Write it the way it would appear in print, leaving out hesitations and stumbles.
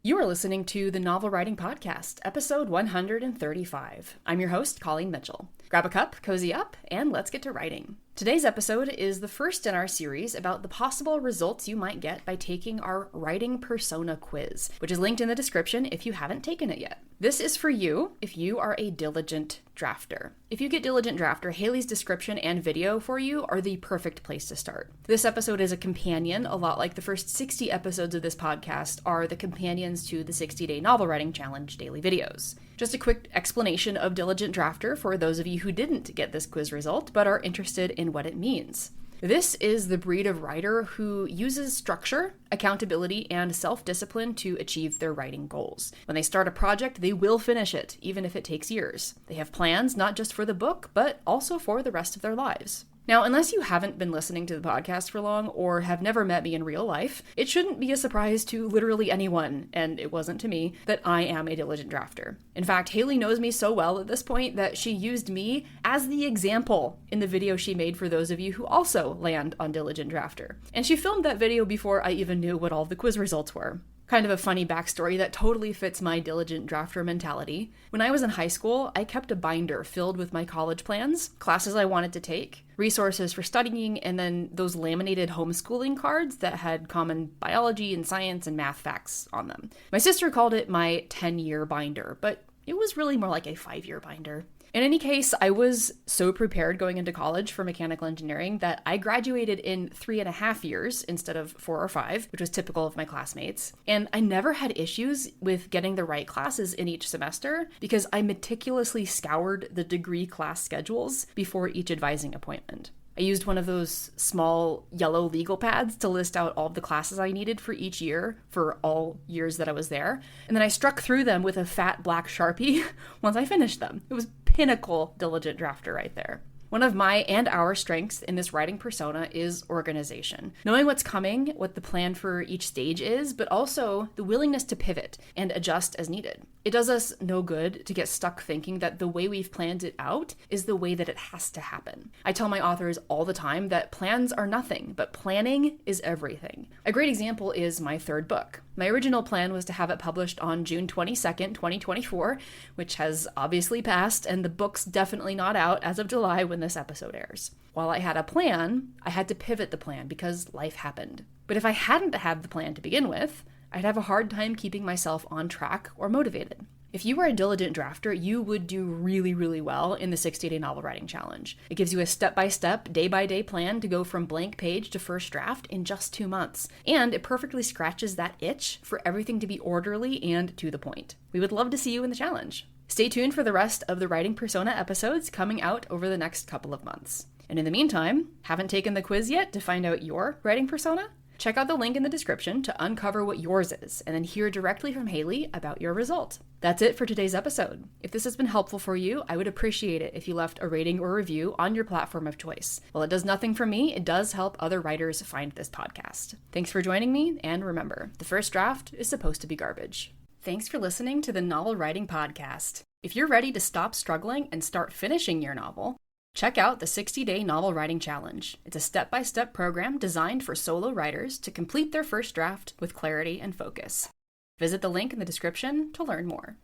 You are listening to the Novel Writing Podcast, episode 135. I'm your host, Colleen Mitchell. Grab a cup, cozy up, and let's get to writing. Today's episode is the first in our series about the possible results you might get by taking our Writing Persona quiz, which is linked in the description if you haven't taken it yet. This is for you if you are a diligent drafter. If you get Diligent Drafter, Haley's description and video for you are the perfect place to start. This episode is a companion, a lot like the first 60 episodes of this podcast are the companions to the 60-Day Novel Writing Challenge daily videos. Just a quick explanation of Diligent Drafter for those of you who didn't get this quiz result but are interested in what it means. This is the breed of writer who uses structure, accountability, and self-discipline to achieve their writing goals. When they start a project, they will finish it, even if it takes years. They have plans not just for the book, but also for the rest of their lives. Now, unless you haven't been listening to the podcast for long or have never met me in real life, it shouldn't be a surprise to literally anyone, and it wasn't to me, that I am a diligent drafter. In fact, Haley knows me so well at this point that she used me as the example in the video she made for those of you who also land on Diligent Drafter. And she filmed that video before I even knew what all the quiz results were. Kind of a funny backstory that totally fits my diligent drafter mentality. When I was in high school, I kept a binder filled with my college plans, classes I wanted to take, resources for studying, and then those laminated homeschooling cards that had common biology and science and math facts on them. My sister called it my 10-year binder, but it was really more like a 5-year binder. In any case, I was so prepared going into college for mechanical engineering that I graduated in 3.5 years instead of 4 or 5, which was typical of my classmates. And I never had issues with getting the right classes in each semester because I meticulously scoured the degree class schedules before each advising appointment. I used one of those small yellow legal pads to list out all of the classes I needed for each year for all years that I was there. And then I struck through them with a fat black Sharpie once I finished them. It was pinnacle diligent drafter right there. One of my and our strengths in this writing persona is organization. Knowing what's coming, what the plan for each stage is, but also the willingness to pivot and adjust as needed. It does us no good to get stuck thinking that the way we've planned it out is the way that it has to happen. I tell my authors all the time that plans are nothing, but planning is everything. A great example is my third book. My original plan was to have it published on June 22nd, 2024, which has obviously passed, and the book's definitely not out as of July when this episode airs. While I had a plan, I had to pivot the plan because life happened. But if I hadn't had the plan to begin with, I'd have a hard time keeping myself on track or motivated. If you were a diligent drafter, you would do really, really well in the 60-Day Novel Writing Challenge. It gives you a step-by-step, day-by-day plan to go from blank page to first draft in just 2 months. And it perfectly scratches that itch for everything to be orderly and to the point. We would love to see you in the challenge. Stay tuned for the rest of the Writing Persona episodes coming out over the next couple of months. And in the meantime, haven't taken the quiz yet to find out your writing persona? Check out the link in the description to uncover what yours is, and then hear directly from Haley about your result. That's it for today's episode. If this has been helpful for you, I would appreciate it if you left a rating or review on your platform of choice. While it does nothing for me, it does help other writers find this podcast. Thanks for joining me, and remember, the first draft is supposed to be garbage. Thanks for listening to the Novel Writing Podcast. If you're ready to stop struggling and start finishing your novel, check out the 60-Day Novel Writing Challenge. It's a step-by-step program designed for solo writers to complete their first draft with clarity and focus. Visit the link in the description to learn more.